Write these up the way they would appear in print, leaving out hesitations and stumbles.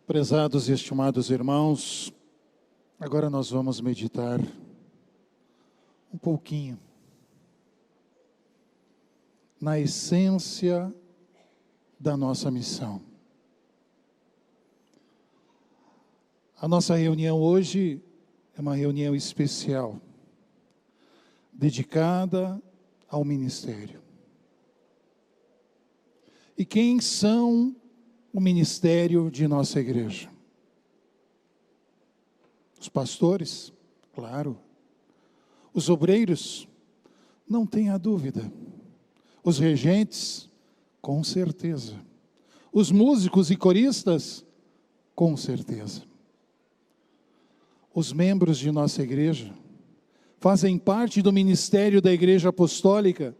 Prezados e estimados irmãos, agora nós vamos meditar um pouquinho na essência da nossa missão. A nossa reunião hoje é uma reunião especial, dedicada ao ministério. E quem são o ministério de nossa igreja? Os pastores, claro. Os obreiros, não tenha dúvida. Os regentes, com certeza. Os músicos e coristas, com certeza. Os membros de nossa igreja fazem parte do ministério da Igreja Apostólica?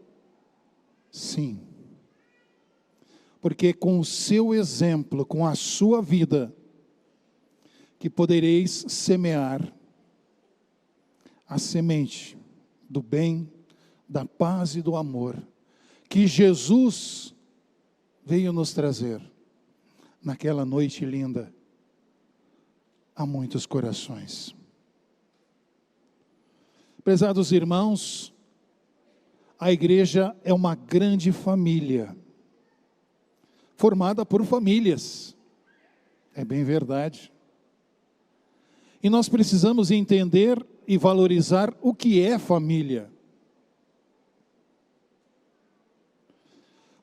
Sim. Porque com o seu exemplo, com a sua vida, que podereis semear a semente do bem, da paz e do amor, que Jesus veio nos trazer naquela noite linda, a muitos corações. Prezados irmãos, a igreja é uma grande família, formada por famílias, é bem verdade. E nós precisamos entender e valorizar o que é família.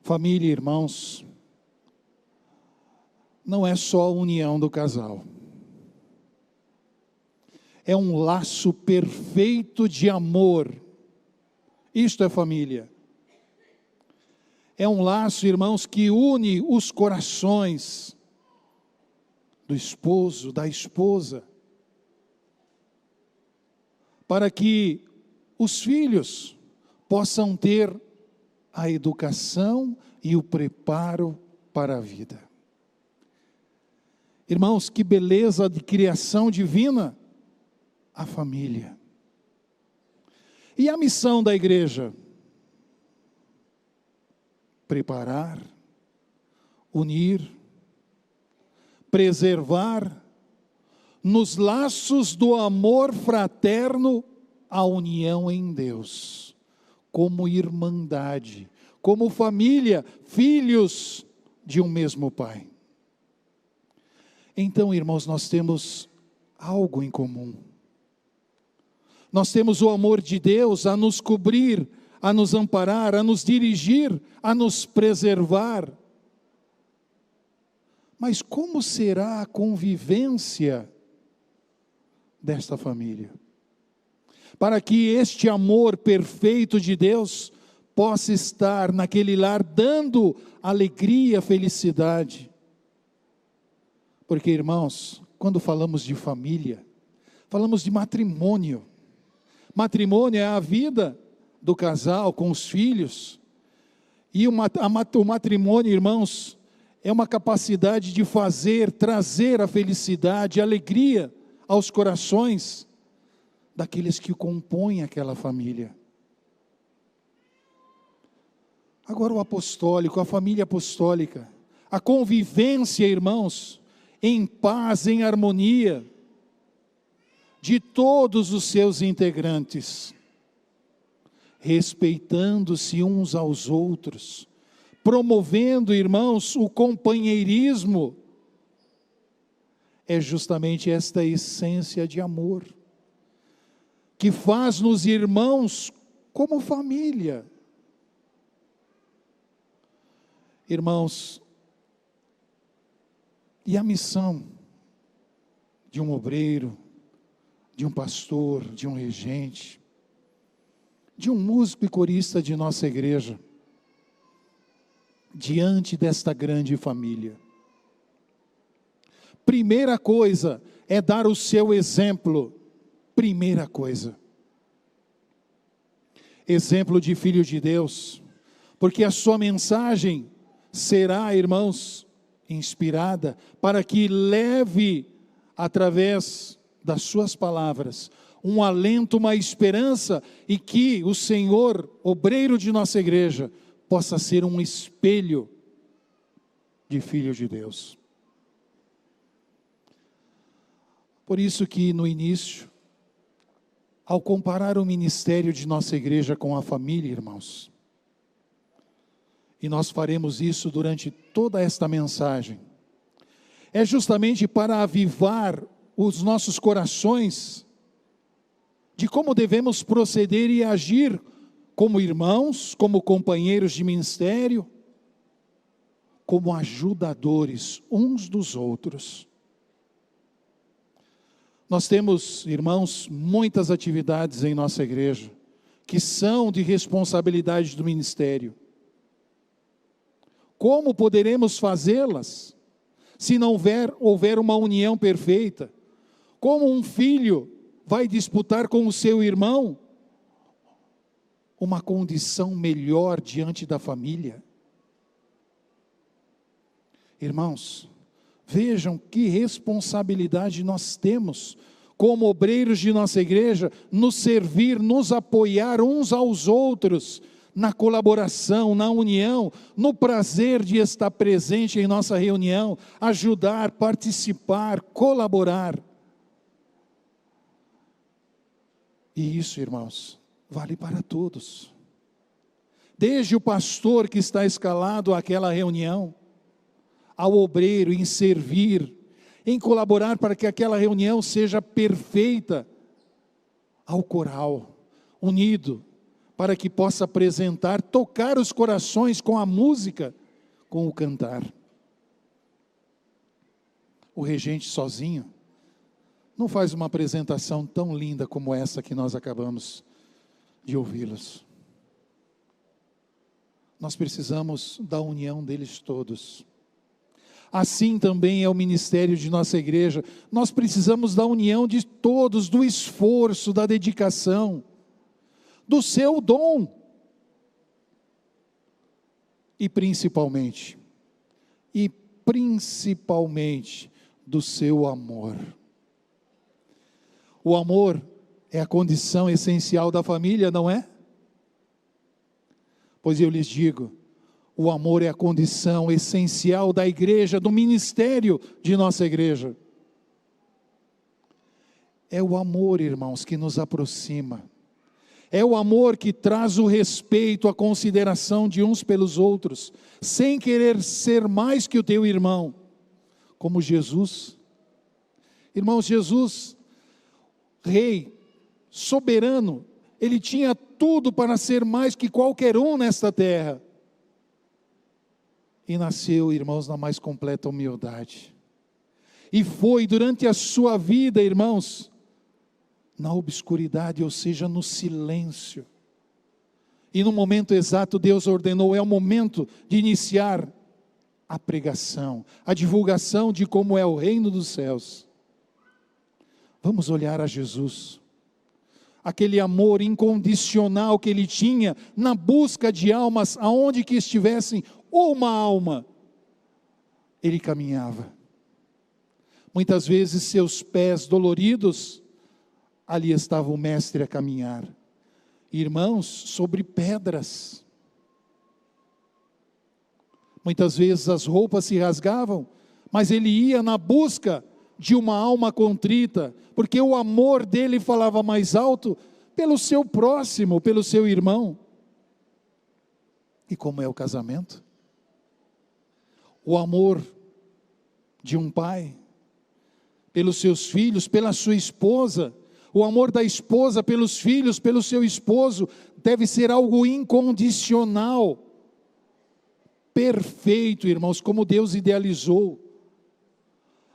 Família, irmãos, não é só a união do casal. É um laço perfeito de amor. Isto é família. É um laço, irmãos, que une os corações do esposo, da esposa, para que os filhos possam ter a educação e o preparo para a vida. Irmãos, que beleza de criação divina, a família. E a missão da igreja? Preparar, unir, preservar, nos laços do amor fraterno, a união em Deus, como irmandade, como família, filhos de um mesmo Pai. Então, irmãos, nós temos algo em comum. Nós temos o amor de Deus a nos cobrir, a nos amparar, a nos dirigir, a nos preservar. Mas como será a convivência desta família? Para que este amor perfeito de Deus possa estar naquele lar dando alegria, felicidade. Porque, irmãos, quando falamos de família, falamos de matrimônio. Matrimônio é a vida do casal com os filhos. E o matrimônio, irmãos, é uma capacidade de trazer a felicidade, a alegria aos corações daqueles que compõem aquela família. Agora o apostólico, a família apostólica, a convivência, irmãos, em paz, em harmonia, de todos os seus integrantes, respeitando-se uns aos outros, promovendo, irmãos, o companheirismo, é justamente esta essência de amor, que faz-nos irmãos como família. Irmãos, e a missão de um obreiro, de um pastor, de um regente, de um músico e corista de nossa igreja, diante desta grande família? Primeira coisa é dar o seu exemplo. Primeira coisa. Exemplo de filho de Deus, porque a sua mensagem será, irmãos, inspirada para que leve, através das suas palavras, um alento, uma esperança, e que o Senhor, obreiro de nossa igreja, possa ser um espelho de filho de Deus. Por isso que no início, ao comparar o ministério de nossa igreja com a família, irmãos, e nós faremos isso durante toda esta mensagem, é justamente para avivar os nossos corações de como devemos proceder e agir como irmãos, como companheiros de ministério, como ajudadores uns dos outros. Nós temos, irmãos, muitas atividades em nossa igreja, que são de responsabilidade do ministério. Como poderemos fazê-las, se não houver uma união perfeita? Como um filho vai disputar com o seu irmão uma condição melhor diante da família? Irmãos, vejam que responsabilidade nós temos, como obreiros de nossa igreja, nos servir, nos apoiar uns aos outros, na colaboração, na união, no prazer de estar presente em nossa reunião, ajudar, participar, colaborar. E isso, irmãos, vale para todos. Desde o pastor que está escalado àquela reunião, ao obreiro em servir, em colaborar para que aquela reunião seja perfeita, ao coral, unido, para que possa apresentar, tocar os corações com a música, com o cantar. O regente sozinho não faz uma apresentação tão linda como essa que nós acabamos de ouvi-los. Nós precisamos da união deles todos. Assim também é o ministério de nossa igreja. Nós precisamos da união de todos, do esforço, da dedicação, do seu dom. E principalmente do seu amor. O amor é a condição essencial da família, não é? Pois eu lhes digo, o amor é a condição essencial da igreja, do ministério de nossa igreja. É o amor, irmãos, que nos aproxima. É o amor que traz o respeito, a consideração de uns pelos outros, sem querer ser mais que o teu irmão, como Jesus. Irmãos, Jesus, rei, soberano, ele tinha tudo para ser mais que qualquer um nesta terra. E nasceu, irmãos, na mais completa humildade. E foi durante a sua vida, irmãos, na obscuridade, ou seja, no silêncio. E no momento exato, Deus ordenou, é o momento de iniciar a pregação, a divulgação de como é o reino dos céus. Vamos olhar a Jesus. Aquele amor incondicional que ele tinha na busca de almas, aonde que estivessem, uma alma, ele caminhava. Muitas vezes seus pés doloridos, ali estava o mestre a caminhar. Irmãos, sobre pedras. Muitas vezes as roupas se rasgavam, mas ele ia na busca de uma alma contrita, porque o amor dele falava mais alto pelo seu próximo, pelo seu irmão. E como é o casamento? O amor de um pai pelos seus filhos, pela sua esposa, o amor da esposa pelos filhos, pelo seu esposo, deve ser algo incondicional, perfeito, irmãos, como Deus idealizou.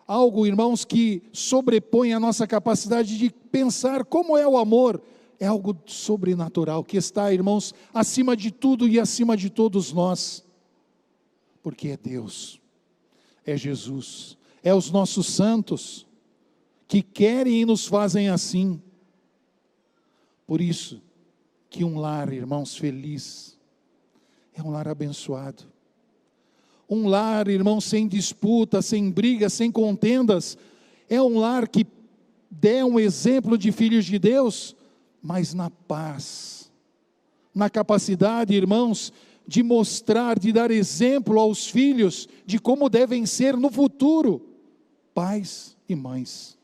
Algo, irmãos, que sobrepõe a nossa capacidade de pensar como é o amor. É algo sobrenatural, que está, irmãos, acima de tudo e acima de todos nós. Porque é Deus, é Jesus, é os nossos santos, que querem e nos fazem assim. Por isso, que um lar, irmãos, feliz, é um lar abençoado. Um lar, irmãos, sem disputa, sem brigas, sem contendas, é um lar que dê um exemplo de filhos de Deus, mas na paz, na capacidade, irmãos, de mostrar, de dar exemplo aos filhos, de como devem ser no futuro, pais e mães.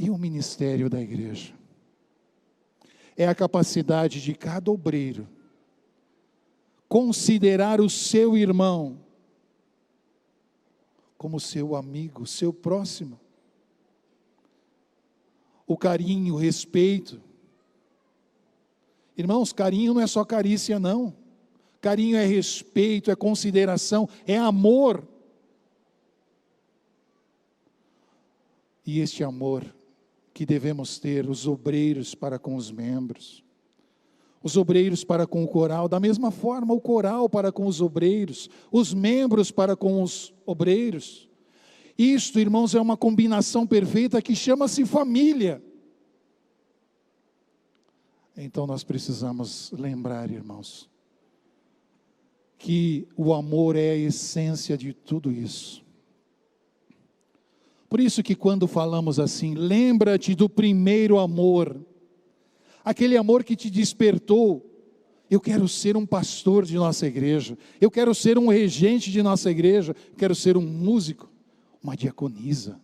e o ministério da igreja. É a capacidade de cada obreiro considerar o seu irmão como seu amigo, seu próximo. O carinho, o respeito. Irmãos, carinho não é só carícia, não. Carinho é respeito, é consideração, é amor. E este amor que devemos ter, os obreiros para com os membros, os obreiros para com o coral, da mesma forma o coral para com os obreiros, os membros para com os obreiros. Isto, irmãos, é uma combinação perfeita que chama-se família. Então nós precisamos lembrar, irmãos, que o amor é a essência de tudo isso. Por isso que quando falamos assim, lembra-te do primeiro amor, aquele amor que te despertou. Eu quero ser um pastor de nossa igreja, eu quero ser um regente de nossa igreja, eu quero ser um músico, uma diaconisa.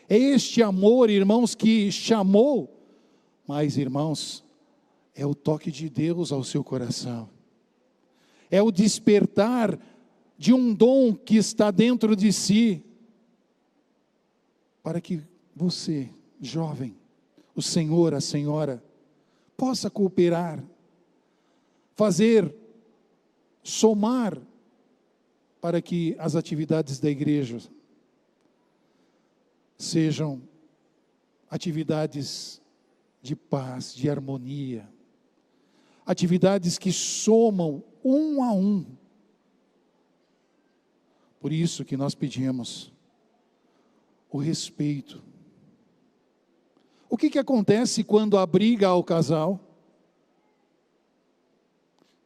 É este amor, irmãos, que chamou, mas, irmãos, é o toque de Deus ao seu coração, é o despertar de um dom que está dentro de si, para que você, jovem, o senhor, a senhora, possa cooperar, fazer, somar, para que as atividades da igreja sejam atividades de paz, de harmonia, atividades que somam um a um. Por isso que nós pedimos o respeito. O que acontece quando há briga ao casal?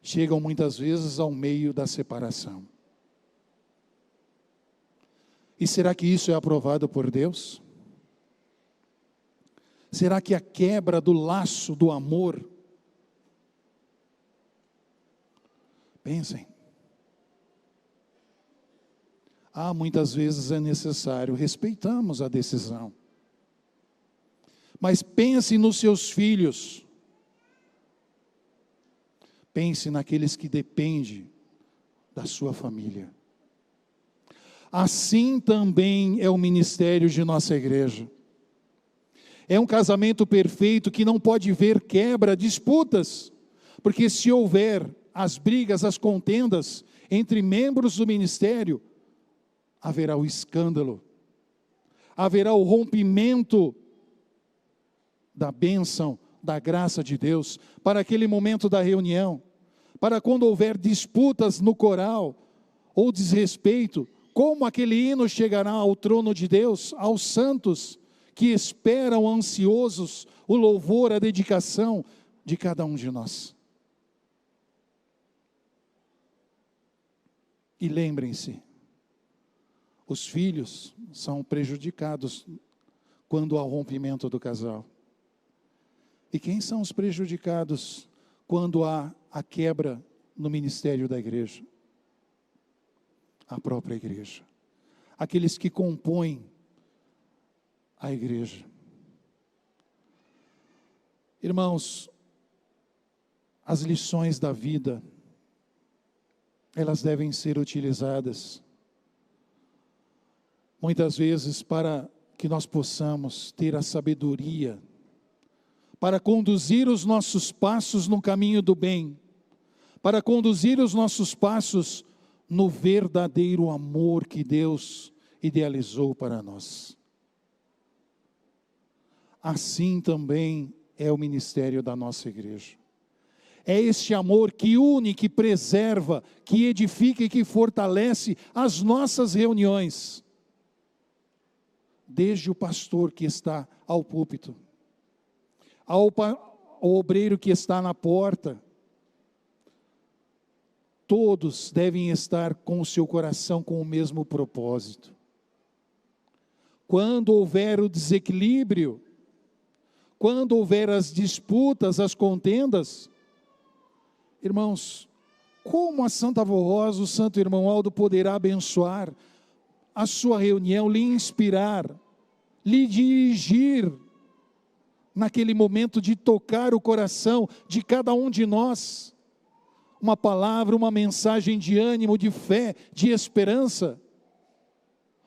Chegam muitas vezes ao meio da separação. E será que isso é aprovado por Deus? Será que a quebra do laço do amor? Pensem. Muitas vezes é necessário, respeitamos a decisão. Mas pense nos seus filhos. Pense naqueles que dependem da sua família. Assim também é o ministério de nossa igreja. É um casamento perfeito que não pode ver quebra, disputas, porque se houver as brigas, as contendas entre membros do ministério, haverá o escândalo, haverá o rompimento da bênção, da graça de Deus, para aquele momento da reunião, para quando houver disputas no coral, ou desrespeito, como aquele hino chegará ao trono de Deus, aos santos, que esperam ansiosos o louvor, a dedicação de cada um de nós. E lembrem-se, os filhos são prejudicados quando há o rompimento do casal. E quem são os prejudicados quando há a quebra no ministério da igreja? A própria igreja. Aqueles que compõem a igreja. Irmãos, as lições da vida, elas devem ser utilizadas muitas vezes para que nós possamos ter a sabedoria para conduzir os nossos passos no caminho do bem, para conduzir os nossos passos no verdadeiro amor que Deus idealizou para nós. Assim também é o ministério da nossa igreja. É este amor que une, que preserva, que edifica e que fortalece as nossas reuniões. Desde o pastor que está ao púlpito, ao obreiro que está na porta, todos devem estar com o seu coração com o mesmo propósito. Quando houver o desequilíbrio, quando houver as disputas, as contendas, irmãos, como a Santa Avó Rosa, o Santo Irmão Aldo poderá abençoar a sua reunião, lhe inspirar, lhe dirigir naquele momento de tocar o coração de cada um de nós. Uma palavra, uma mensagem de ânimo, de fé, de esperança.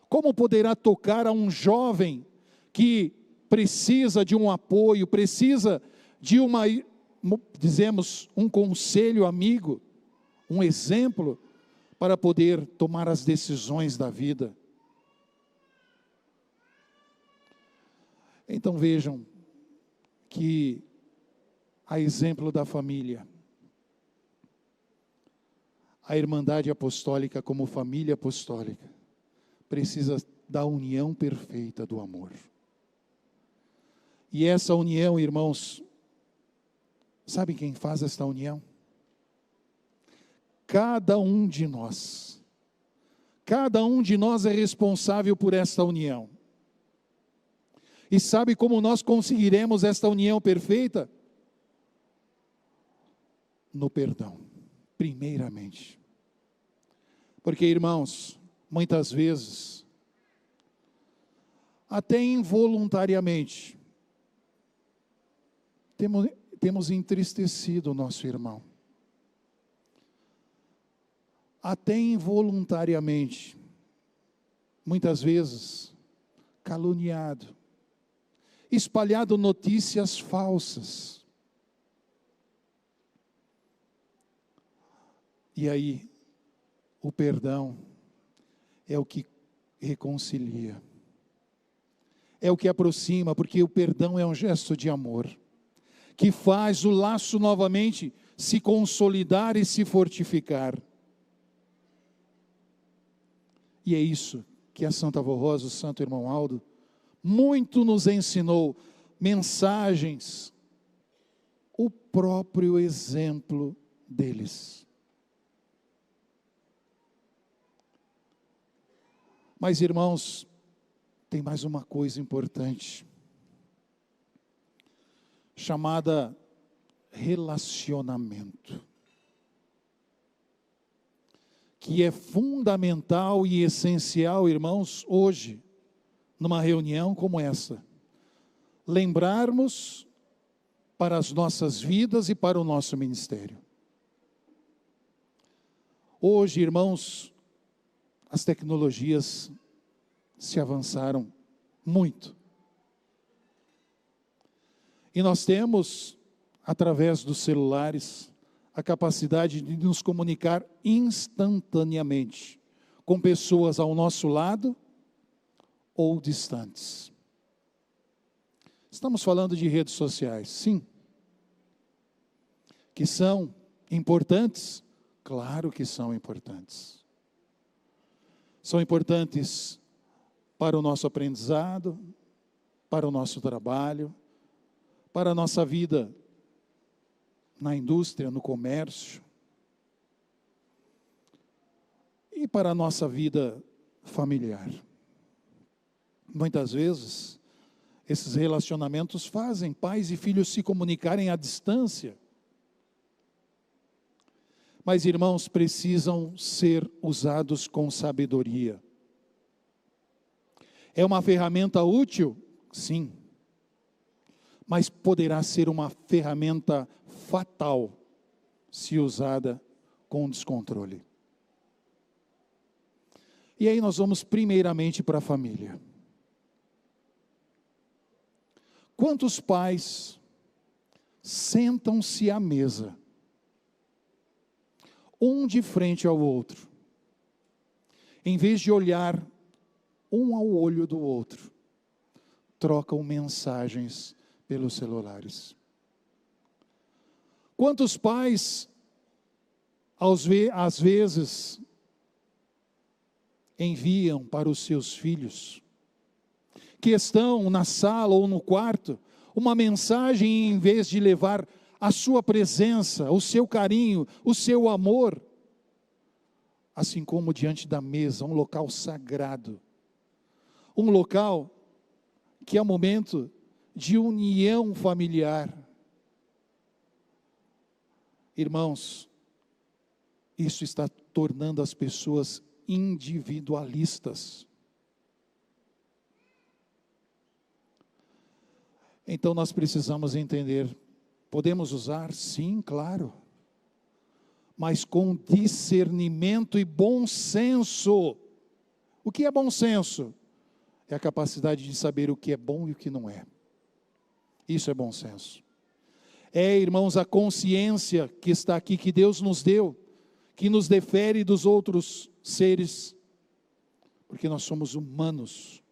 Como poderá tocar a um jovem que precisa de um apoio, precisa de um conselho amigo, um exemplo, para poder tomar as decisões da vida? Então vejam que, a exemplo da família, a Irmandade Apostólica, como família apostólica, precisa da união perfeita do amor. E essa união, irmãos, sabe quem faz esta união? Cada um de nós. Cada um de nós é responsável por esta união. E sabe como nós conseguiremos esta união perfeita? No perdão, primeiramente. Porque, irmãos, muitas vezes, até involuntariamente, temos entristecido o nosso irmão. Até involuntariamente, muitas vezes, caluniado, espalhado notícias falsas. E aí, o perdão é o que reconcilia, é o que aproxima, porque o perdão é um gesto de amor, que faz o laço novamente se consolidar e se fortificar. E é isso que a Santa Avó Rosa, o Santo Irmão Aldo, muito nos ensinou, mensagens, o próprio exemplo deles. Mas, irmãos, tem mais uma coisa importante, chamada relacionamento, que é fundamental e essencial, irmãos, hoje, numa reunião como essa, lembrarmos para as nossas vidas e para o nosso ministério. Hoje, irmãos, as tecnologias se avançaram muito. E nós temos, através dos celulares, a capacidade de nos comunicar instantaneamente com pessoas ao nosso lado ou distantes. Estamos falando de redes sociais, sim. Que são importantes? Claro que são importantes. São importantes para o nosso aprendizado, para o nosso trabalho, para a nossa vida na indústria, no comércio, e para a nossa vida familiar. Muitas vezes, esses relacionamentos fazem pais e filhos se comunicarem à distância. Mas, irmãos, precisam ser usados com sabedoria. É uma ferramenta útil? Sim. Mas poderá ser uma ferramenta fatal, se usada com descontrole. E aí nós vamos primeiramente para a família. Quantos pais sentam-se à mesa, um de frente ao outro, em vez de olhar um ao olho do outro, trocam mensagens pelos celulares? Quantos pais, às vezes, enviam para os seus filhos, que estão na sala ou no quarto, uma mensagem, em vez de levar a sua presença, o seu carinho, o seu amor, assim como diante da mesa, um local sagrado, um local que é um momento de união familiar. Irmãos, isso está tornando as pessoas individualistas. Então nós precisamos entender, podemos usar? Sim, claro, mas com discernimento e bom senso. O que é bom senso? É a capacidade de saber o que é bom e o que não é. Isso é bom senso. É, irmãos, a consciência que está aqui, que Deus nos deu, que nos difere dos outros seres, porque nós somos humanos,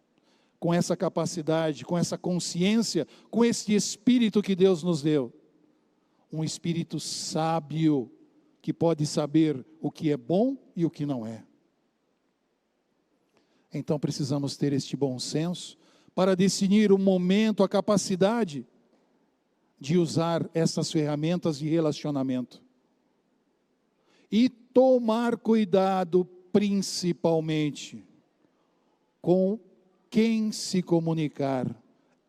com essa capacidade, com essa consciência, com esse espírito que Deus nos deu. Um espírito sábio, que pode saber o que é bom e o que não é. Então precisamos ter este bom senso, para definir o momento, a capacidade de usar essas ferramentas de relacionamento. E tomar cuidado, principalmente, com quem se comunicar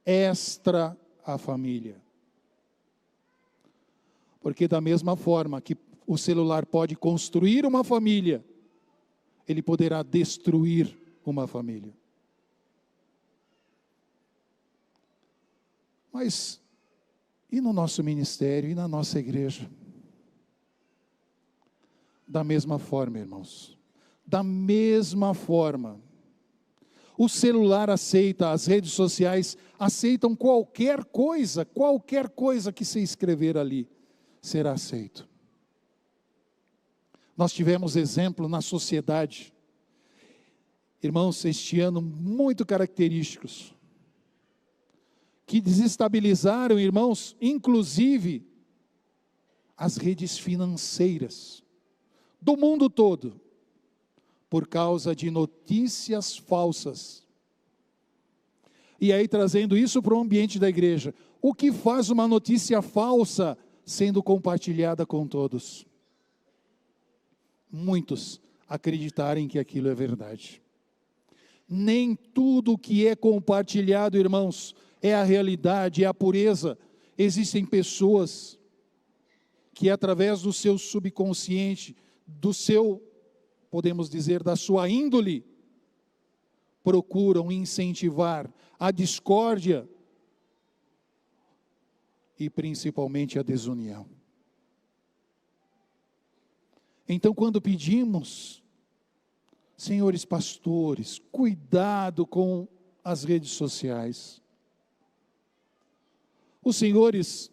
extra a família. Porque da mesma forma que o celular pode construir uma família, ele poderá destruir uma família. Mas, e no nosso ministério, e na nossa igreja? Da mesma forma, irmãos. Da mesma forma. O celular aceita, as redes sociais aceitam qualquer coisa que se escrever ali, será aceito. Nós tivemos exemplo na sociedade, irmãos, este ano, muito característicos, que desestabilizaram, irmãos, inclusive, as redes financeiras do mundo todo, por causa de notícias falsas. E aí, trazendo isso para o ambiente da igreja, o que faz uma notícia falsa sendo compartilhada com todos? Muitos acreditarem que aquilo é verdade. Nem tudo que é compartilhado, irmãos, é a realidade, é a pureza. Existem pessoas que através do seu subconsciente, do seu, podemos dizer, da sua índole, procuram incentivar a discórdia e principalmente a desunião. Então, quando pedimos, senhores pastores, cuidado com as redes sociais. Os senhores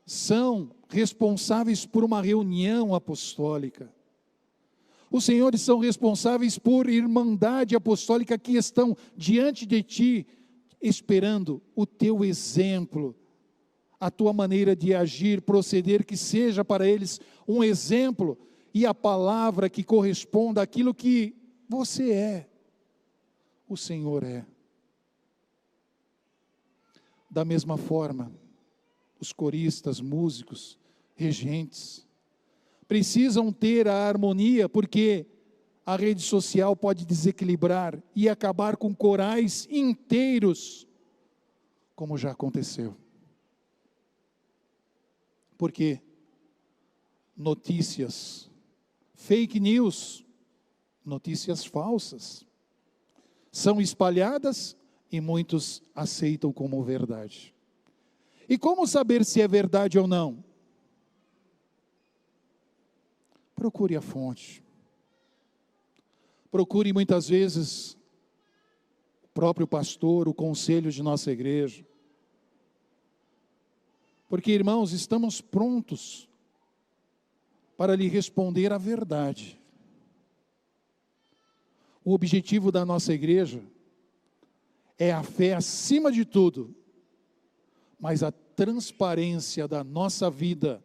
são responsáveis por uma reunião apostólica. Os senhores são responsáveis por irmandade apostólica que estão diante de ti, esperando o teu exemplo, a tua maneira de agir, proceder, que seja para eles um exemplo, e a palavra que corresponda àquilo que você é, o Senhor é. Da mesma forma, os coristas, músicos, regentes, precisam ter a harmonia, porque a rede social pode desequilibrar e acabar com corais inteiros, como já aconteceu. Porque notícias, fake news, notícias falsas, são espalhadas e muitos aceitam como verdade. E como saber se é verdade ou não? Procure a fonte. Procure muitas vezes o próprio pastor, o conselho de nossa igreja. Porque, irmãos, estamos prontos para lhe responder a verdade. O objetivo da nossa igreja é a fé acima de tudo, mas a transparência da nossa vida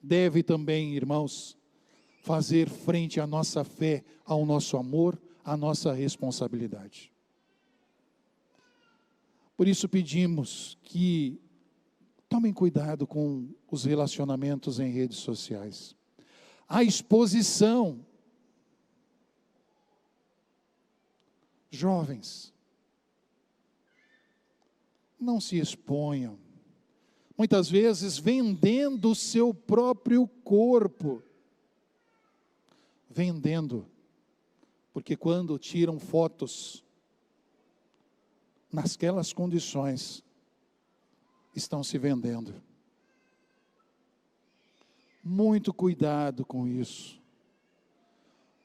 deve também, irmãos, fazer frente à nossa fé, ao nosso amor, à nossa responsabilidade. Por isso pedimos que tomem cuidado com os relacionamentos em redes sociais. A exposição. Jovens, não se exponham. Muitas vezes vendendo o seu próprio corpo. Vendendo. Porque quando tiram fotos, nasquelas condições, estão se vendendo. Muito cuidado com isso.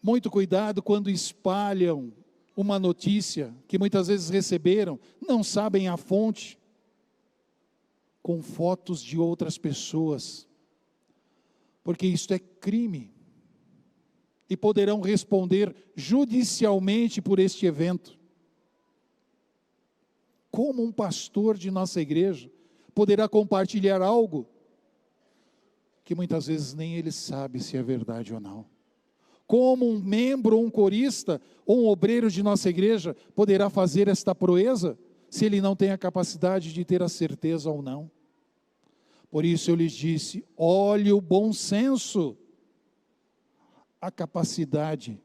Muito cuidado quando espalham uma notícia que muitas vezes receberam, não sabem a fonte, com fotos de outras pessoas, porque isto é crime, e poderão responder judicialmente por este evento. Como um pastor de nossa igreja poderá compartilhar algo que muitas vezes nem ele sabe se é verdade ou não? Como um membro, um corista, ou um obreiro de nossa igreja poderá fazer esta proeza, se ele não tem a capacidade de ter a certeza ou não? Por isso eu lhes disse, olhe o bom senso, a capacidade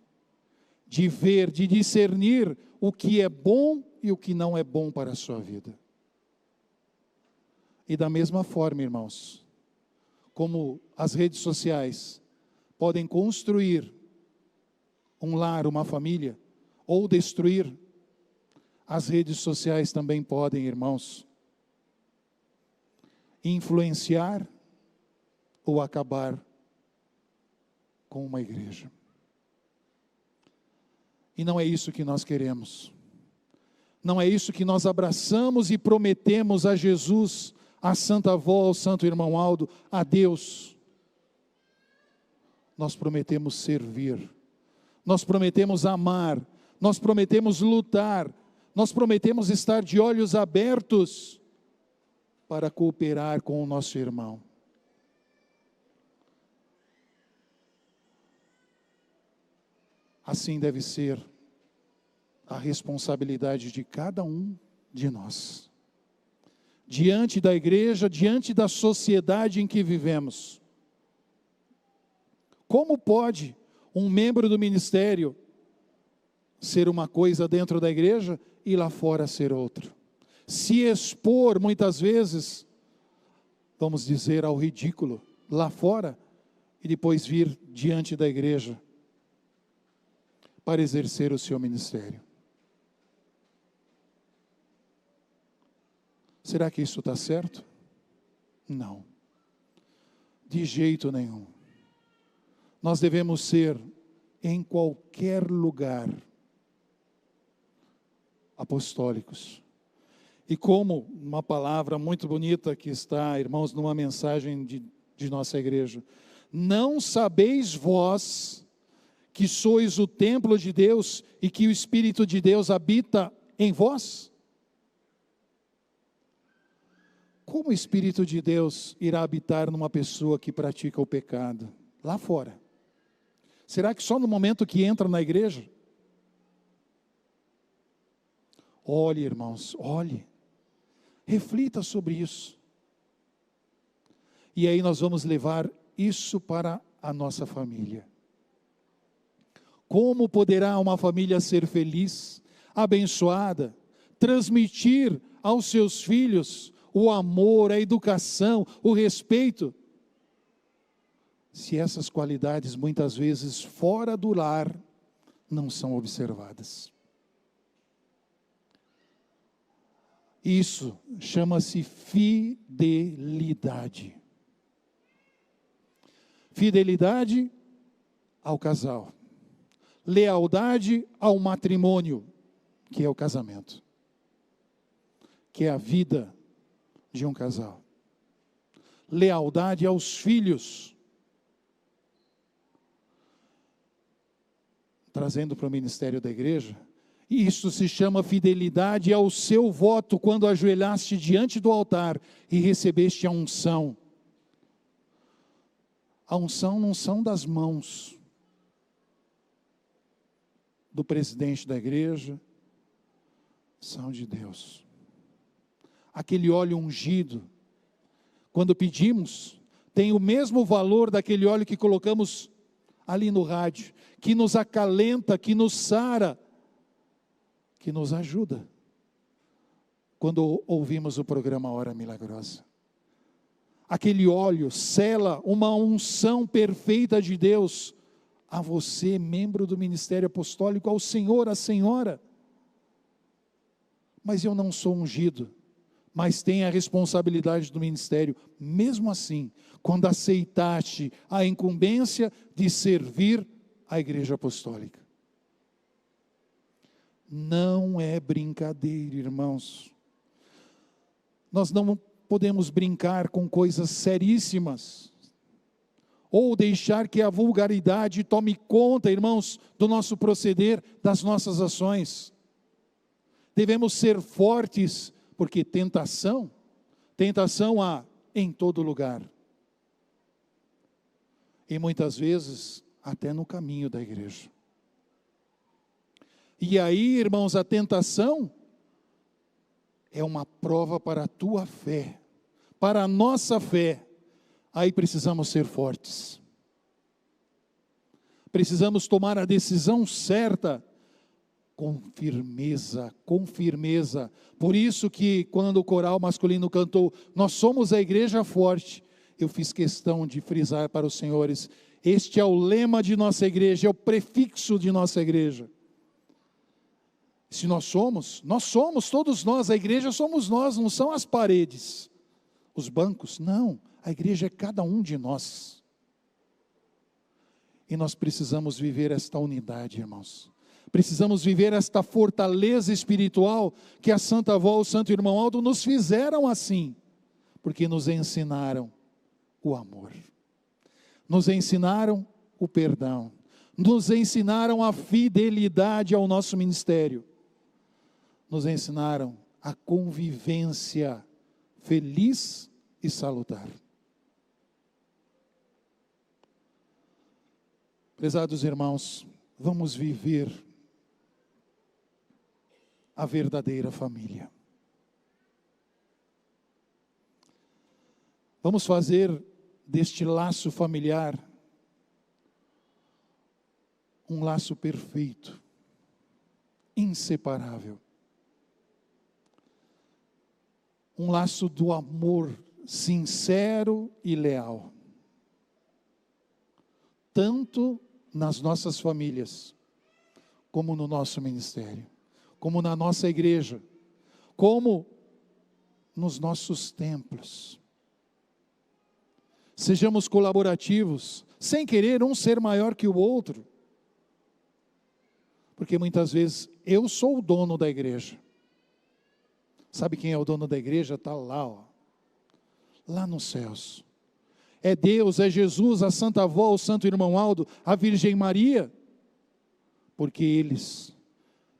de ver, de discernir o que é bom e o que não é bom para a sua vida. E da mesma forma, irmãos, como as redes sociais podem construir um lar, uma família, ou destruir, as redes sociais também podem, irmãos, influenciar ou acabar com uma igreja. E não é isso que nós queremos. Não é isso que nós abraçamos e prometemos a Jesus, a Santa Avó, ao Santo Irmão Aldo, a Deus. Nós prometemos servir. Nós prometemos amar, nós prometemos lutar, nós prometemos estar de olhos abertos para cooperar com o nosso irmão. Assim deve ser a responsabilidade de cada um de nós. Diante da igreja, diante da sociedade em que vivemos. Como pode um membro do ministério ser uma coisa dentro da igreja e lá fora ser outro? Se expor muitas vezes, vamos dizer, ao ridículo lá fora e depois vir diante da igreja para exercer o seu ministério. Será que isso está certo? Não. De jeito nenhum. Nós devemos ser, em qualquer lugar, apostólicos. E como uma palavra muito bonita que está, irmãos, numa mensagem de nossa igreja, não sabeis vós que sois o templo de Deus e que o Espírito de Deus habita em vós? Como o Espírito de Deus irá habitar numa pessoa que pratica o pecado? Lá fora. Será que só no momento que entra na igreja? Olhe, irmãos, olhe. Reflita sobre isso. E aí nós vamos levar isso para a nossa família. Como poderá uma família ser feliz, abençoada, transmitir aos seus filhos o amor, a educação, o respeito, se essas qualidades muitas vezes fora do lar não são observadas? Isso chama-se fidelidade. Fidelidade ao casal. Lealdade ao matrimônio, que é o casamento. Que é a vida de um casal. Lealdade aos filhos. Trazendo para o ministério da igreja, isso se chama fidelidade ao seu voto quando ajoelhaste diante do altar e recebeste a unção. A unção não são das mãos do presidente da igreja, são de Deus. Aquele óleo ungido, quando pedimos, tem o mesmo valor daquele óleo que colocamos ali no rádio, que nos acalenta, que nos sara, que nos ajuda, quando ouvimos o programa Hora Milagrosa. Aquele óleo sela uma unção perfeita de Deus a você, membro do ministério apostólico, ao senhor, à senhora. Mas eu não sou ungido, mas tem a responsabilidade do ministério. Mesmo assim, quando aceitaste a incumbência de servir a igreja apostólica. Não é brincadeira, irmãos. Nós não podemos brincar com coisas seríssimas, ou deixar que a vulgaridade tome conta, irmãos, do nosso proceder, das nossas ações. Devemos ser fortes, porque tentação há em todo lugar. E muitas vezes, até no caminho da igreja. E aí, irmãos, a tentação é uma prova para a tua fé, para a nossa fé. Aí precisamos ser fortes. Precisamos tomar a decisão certa, com firmeza, com firmeza. Por isso que quando o coral masculino cantou, nós somos a igreja forte, eu fiz questão de frisar para os senhores, este é o lema de nossa igreja, é o prefixo de nossa igreja. Se nós somos, todos nós, a igreja somos nós, não são as paredes, os bancos, não, a igreja é cada um de nós. E nós precisamos viver esta unidade, irmãos. Precisamos viver esta fortaleza espiritual que a Santa Avó, o Santo Irmão Aldo nos fizeram assim, porque nos ensinaram o amor, nos ensinaram o perdão, nos ensinaram a fidelidade ao nosso ministério, nos ensinaram a convivência feliz e salutar. Prezados irmãos, vamos viver a verdadeira família. Vamos fazer deste laço familiar um laço perfeito, inseparável. Um laço do amor sincero e leal. Tanto nas nossas famílias, como no nosso ministério, como na nossa igreja, como nos nossos templos. Sejamos colaborativos, sem querer um ser maior que o outro. Porque muitas vezes eu sou o dono da igreja. Sabe quem é o dono da igreja? Está lá, ó, lá nos céus. É Deus, é Jesus, a Santa Avó, o Santo Irmão Aldo, a Virgem Maria. Porque eles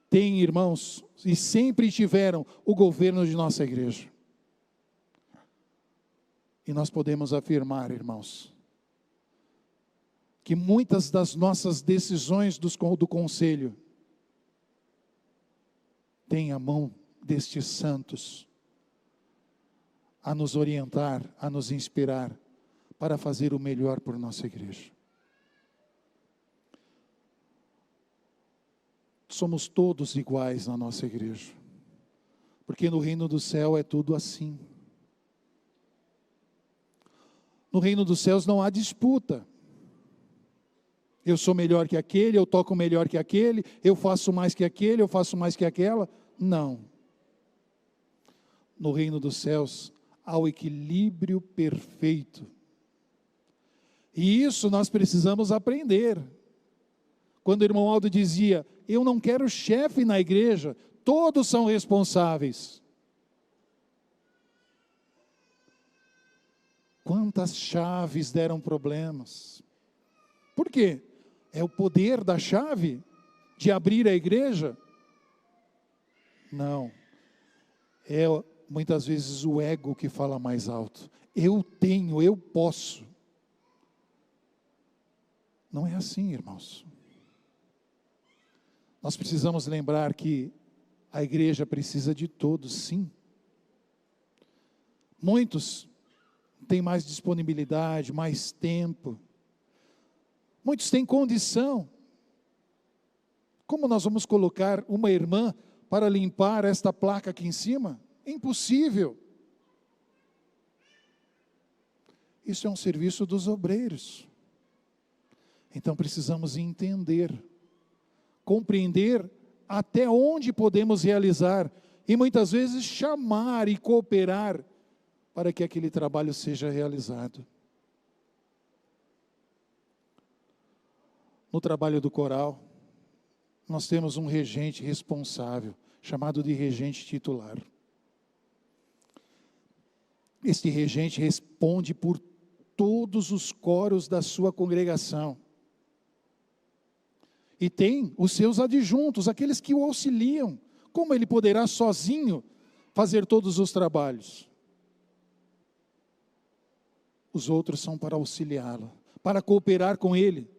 têm, irmãos, e sempre tiveram o governo de nossa igreja. E nós podemos afirmar, irmãos, que muitas das nossas decisões do conselho têm a mão destes santos a nos orientar, a nos inspirar para fazer o melhor por nossa igreja. Somos todos iguais na nossa igreja, porque no reino do céu é tudo assim. No reino dos céus não há disputa. Eu sou melhor que aquele, eu toco melhor que aquele, eu faço mais que aquele, eu faço mais que aquela. Não. No reino dos céus há o equilíbrio perfeito. E isso nós precisamos aprender. Quando o irmão Aldo dizia, eu não quero chefe na igreja, todos são responsáveis. Quantas chaves deram problemas? Por quê? É o poder da chave de abrir a igreja? Não. É muitas vezes o ego que fala mais alto. Eu tenho, eu posso. Não é assim, irmãos. Nós precisamos lembrar que a igreja precisa de todos, sim. Muitos têm mais disponibilidade, mais tempo. Muitos têm condição. Como nós vamos colocar uma irmã para limpar esta placa aqui em cima? Impossível. Isso é um serviço dos obreiros. Então precisamos entender, compreender até onde podemos realizar e muitas vezes chamar e cooperar para que aquele trabalho seja realizado. No trabalho do coral, nós temos um regente responsável, chamado de regente titular. Este regente responde por todos os coros da sua congregação. E tem os seus adjuntos, aqueles que o auxiliam. Como ele poderá sozinho fazer todos os trabalhos? Os outros são para auxiliá-lo, para cooperar com ele,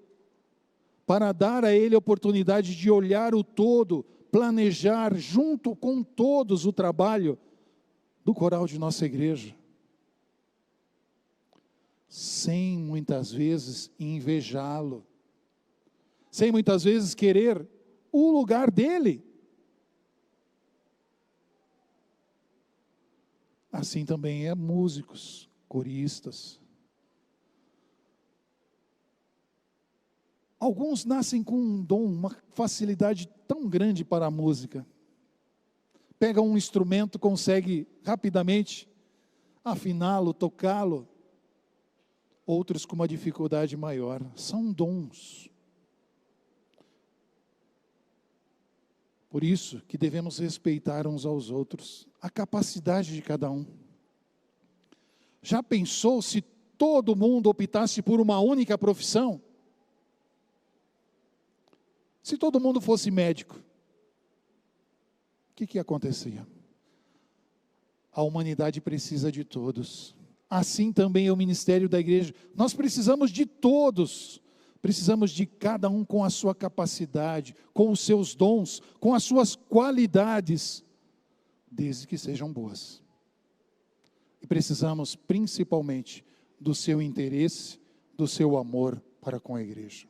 para dar a ele a oportunidade de olhar o todo, planejar junto com todos o trabalho do coral de nossa igreja. Sem muitas vezes invejá-lo, sem muitas vezes querer o lugar dele. Assim também é músicos, coristas. Alguns nascem com um dom, uma facilidade tão grande para a música. Pega um instrumento, consegue rapidamente afiná-lo, tocá-lo. Outros com uma dificuldade maior. São dons. Por isso que devemos respeitar uns aos outros, a capacidade de cada um. Já pensou se todo mundo optasse por uma única profissão? Se todo mundo fosse médico, o que acontecia? A humanidade precisa de todos. Assim também é o ministério da igreja. Nós precisamos de todos. Precisamos de cada um com a sua capacidade, com os seus dons, com as suas qualidades, desde que sejam boas. E precisamos principalmente do seu interesse, do seu amor para com a igreja.